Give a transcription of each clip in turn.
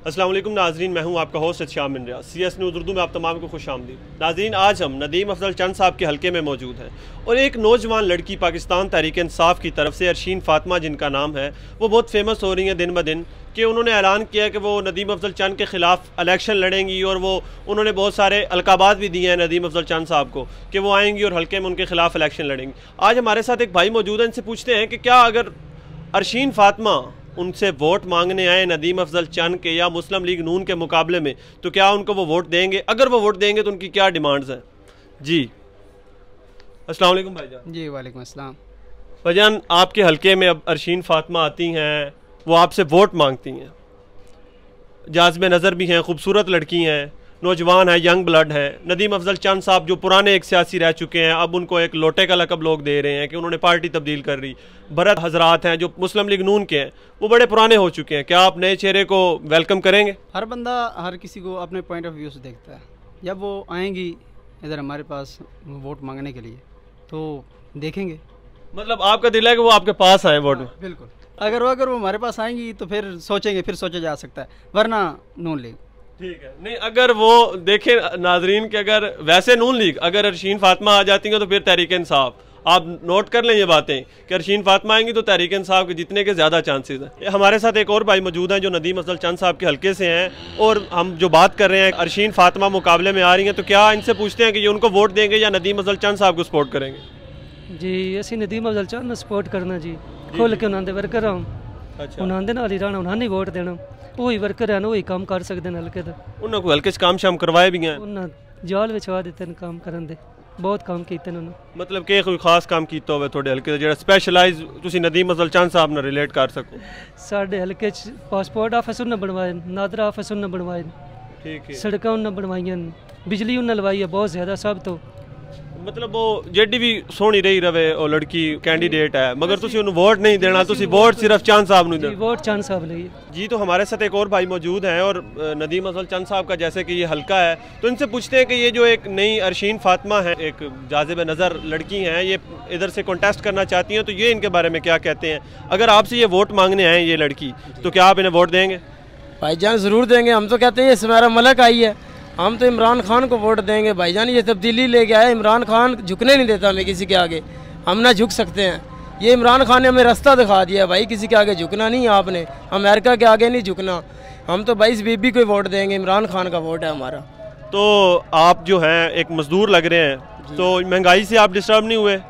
अस्सलाम वालेकुम नाज़रीन, मैं हूं आपका होस्ट शाम बिन रियाज। CS न्यूज़ उर्दू में आप तमाम को खुश आमदीद। नाज़रीन, आज हम नदीम अफजल चंद साहब के हल्के में मौजूद हैं और एक नौजवान लड़की पाकिस्तान तहरीक इंसाफ की तरफ से अरशीन फातिमा, जिनका नाम है, वो बहुत फेमस हो रही हैं दिन ब दिन कि उन्होंने ऐलान किया कि वो नदीम अफजल चंद के ख़िलाफ़ इलेक्शन लड़ेंगी और वो उन्होंने बहुत सारे अलकाबात भी दिए हैं नदीम अफजल चंद साहब को कि वो आएंगी और हल्के में उनके ख़िलाफ़ इलेक्शन लड़ेंगी। आज हमारे साथ एक भाई मौजूद हैं, इनसे पूछते हैं कि क्या अगर अरशीन फातिमा उनसे वोट मांगने आए नदीम अफजल चंद के या मुस्लिम लीग नून के मुकाबले में, तो क्या उनको वो वोट देंगे? अगर वो वोट देंगे तो उनकी क्या डिमांड्स हैं? जी अस्सलाम वालेकुम भाईजान। जी वालेकुम अस्सलाम। भाईजान, आपके हल्के में अब अरशीन फातिमा आती हैं, वो आपसे वोट मांगती हैं, जाज़िब नज़र भी हैं, खूबसूरत लड़की हैं, नौजवान है, यंग ब्लड है। नदीम अफजल चंद साहब जो पुराने एक सियासी रह चुके हैं, अब उनको एक लोटे का लकब लोग दे रहे हैं कि उन्होंने पार्टी तब्दील कर रही। भरत हजरात हैं जो मुस्लिम लीग नून के हैं, वो बड़े पुराने हो चुके हैं। क्या आप नए चेहरे को वेलकम करेंगे? हर बंदा हर किसी को अपने पॉइंट ऑफ व्यू से देखता है। जब वो आएंगी इधर हमारे पास वोट मांगने के लिए तो देखेंगे। मतलब आपका दिल है कि वो आपके पास आए वोट में? बिल्कुल। अगर वो हमारे पास आएंगी तो फिर सोचेंगे, फिर सोचा जा सकता है, वरना नून लीग। ठीक है। नहीं, अगर वो देखें नाजरीन के, अगर वैसे नून लीग अगर अरशीन फातिमा आ जाती हैं तो फिर तहरीक इंसाफ, आप नोट कर लें ये बातें कि अरशीन फातिमा आएंगी तो तहरीक इंसाफ के जीतने के ज़्यादा चांसेस हैं। हमारे साथ एक और भाई मौजूद हैं जो नदीम अफजल चंद साहब के हल्के से हैं और हम जो बात कर रहे हैं अरशीन फातिमा मुकाबले में आ रही हैं, तो क्या इनसे पूछते हैं कि ये उनको वोट देंगे या नदीम अफजल चंद साहब को सपोर्ट करेंगे? जी असी नदीम अफजल चंद सपोर्ट करना जी, खुल के उन्होंने वर्कर हाँ। अच्छा, उन्होंने नाल ही रहना, उन्होंने वोट देना। वही वर्कर है ना, वही काम कर सकते हैं हल्के का। उन्होंने कोई हल्के काम शाम करवाए भी हैं? उन्होंने जाल विछवा देते हैं काम करन दे, बहुत काम कीते उन्होंने। मतलब कि कोई खास काम कीता होवे थोड़े हल्के जो स्पैशलाइज तुसी नदीम अफजल चंद साहब ने रिलेट कर सको? साढ़े हल्के पासपोर्ट ऑफिस उन्होंने बनवाए, नादरा ऑफिस उन्होंने बनवाए, ठीक है, सड़क उन्होंने बनवाई, बिजली उन्होंने लवाई है बहुत ज़्यादा सब। तो मतलब वो जेडी भी सोहनी रही रवे और लड़की कैंडिडेट है, मगर तुसी उन्हें वोट नहीं देना, तुसी वोट सिर्फ चंद साहब नूं देना। वोट चंद साहब लिए जी। तो हमारे साथ एक और भाई मौजूद हैं और नदीम अफजल चंद साहब का जैसे कि ये हल्का है, तो इनसे पूछते हैं कि ये जो एक नई अरशीन फातिमा है, एक जाज़िब नज़र लड़की हैं, ये इधर से कॉन्टेस्ट करना चाहती हैं, तो ये इनके बारे में क्या कहते हैं? अगर आपसे ये वोट मांगने आए ये लड़की, तो क्या आप इन्हें वोट देंगे? भाईजान ज़रूर देंगे। हम तो कहते हैं ये सुमेरा मलिक आई है, हम तो इमरान खान को वोट देंगे। भाईजान ये तब्दीली लेके आया, इमरान खान झुकने नहीं देता हमें किसी के आगे, हम ना झुक सकते हैं। ये इमरान खान ने हमें रास्ता दिखा दिया है भाई, किसी के आगे झुकना नहीं है आपने, अमेरिका के आगे नहीं झुकना। हम तो भाई इस बीबी को वोट देंगे, इमरान खान का वोट है हमारा। तो आप जो हैं एक मजदूर लग रहे हैं, तो महंगाई से आप डिस्टर्ब नहीं हुए?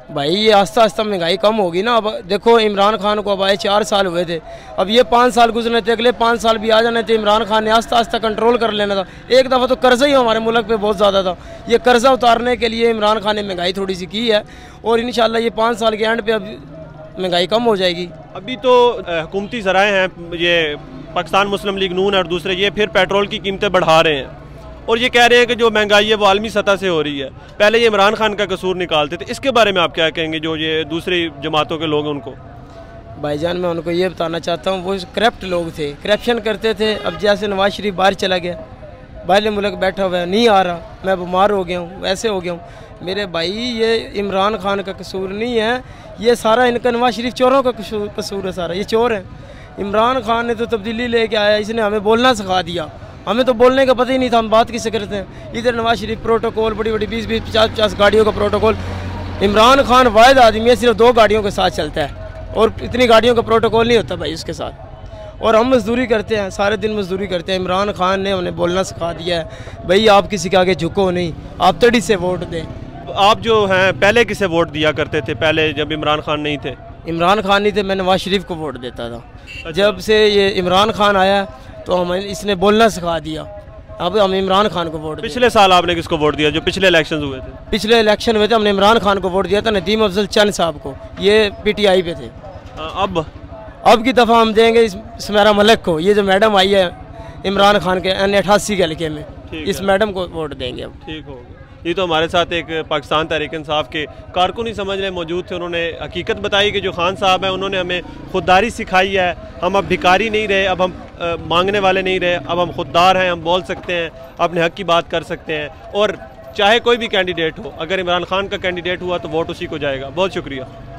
भाई ये आस्ता आस्ता महंगाई कम होगी ना। अब देखो इमरान खान को अब आए 4 साल हुए थे, अब ये 5 साल गुजरने थे, अगले 5 साल भी आ जाने थे। इमरान खान ने आस्ता आस्ता कंट्रोल कर लेना था। एक दफ़ा तो कर्जा ही हमारे मुल्क पे बहुत ज़्यादा था, ये कर्जा उतारने के लिए इमरान खान ने महंगाई थोड़ी सी की है और इंशाल्लाह ये 5 साल के एंड पे अब महंगाई कम हो जाएगी। अभी तो हुकूमती ज़राए हैं, ये पाकिस्तान मुस्लिम लीग नून और दूसरे, ये फिर पेट्रोल की कीमतें बढ़ा रहे हैं और ये कह रहे हैं कि जो महंगाई है वो आलमी सतह से हो रही है। पहले ये इमरान खान का कसूर निकालते थे, इसके बारे में आप क्या कहेंगे जो ये दूसरी जमातों के लोग हैं उनको? भाईजान मैं उनको ये बताना चाहता हूँ, वो करप्ट लोग थे, करप्शन करते थे। अब जैसे नवाज शरीफ बाहर चला गया, बाहर मुल्क बैठा हुआ है, नहीं आ रहा, मैं बीमार हो गया हूँ, वैसे हो गया हूँ। मेरे भाई ये इमरान खान का कसूर नहीं है, ये सारा इनका नवाज शरीफ चोरों का कसूर है, सारा ये चोर है। इमरान खान ने तो तब्दीली लेके आया, इसने हमें बोलना सिखा दिया, हमें तो बोलने का पता ही नहीं था, हम बात किससे करते हैं। इधर नवाज शरीफ प्रोटोकॉल, बड़ी बड़ी 20-20, 50-50 गाड़ियों का प्रोटोकॉल। इमरान खान वाहिद आदमी है, सिर्फ 2 गाड़ियों के साथ चलता है और इतनी गाड़ियों का प्रोटोकॉल नहीं होता भाई उसके साथ। और हम मजदूरी करते हैं, सारे दिन मजदूरी करते हैं। इमरान खान ने हमें बोलना सिखा दिया है, भाई आप किसी के आगे झुको नहीं, आप तड़ी से वोट दें। आप जो हैं पहले किसे वोट दिया करते थे, पहले जब इमरान खान नहीं थे? इमरान खान नहीं थे, मैं नवाज शरीफ को वोट देता था। अच्छा। जब से ये इमरान खान आया तो हमें इसने बोलना सिखा दिया, अब हम इमरान खान को वोट। पिछले साल आपने किसको वोट दिया जो पिछले इलेक्शन हुए थे? पिछले इलेक्शन हुए थे, हमने इमरान खान को वोट दिया था, नदीम अफजल चंद साहब को, ये PTI पे थे। अब की दफ़ा हम देंगे सुमेरा मलिक को, ये जो मैडम आई है इमरान खान के N88 के हल्के में, इस मैडम को वोट देंगे अब। ठीक होगा। ये तो हमारे साथ एक पाकिस्तान तहरीक इंसाफ के कारकुन ही समझ लें मौजूद थे, उन्होंने हकीकत बताई कि जो खान साहब हैं उन्होंने हमें खुददारी सिखाई है। हम अब भिखारी नहीं रहे, अब हम मांगने वाले नहीं रहे, अब हम खुददार हैं, हम बोल सकते हैं, अपने हक की बात कर सकते हैं और चाहे कोई भी कैंडिडेट हो, अगर इमरान खान का कैंडिडेट हुआ तो वोट उसी को जाएगा। बहुत शुक्रिया।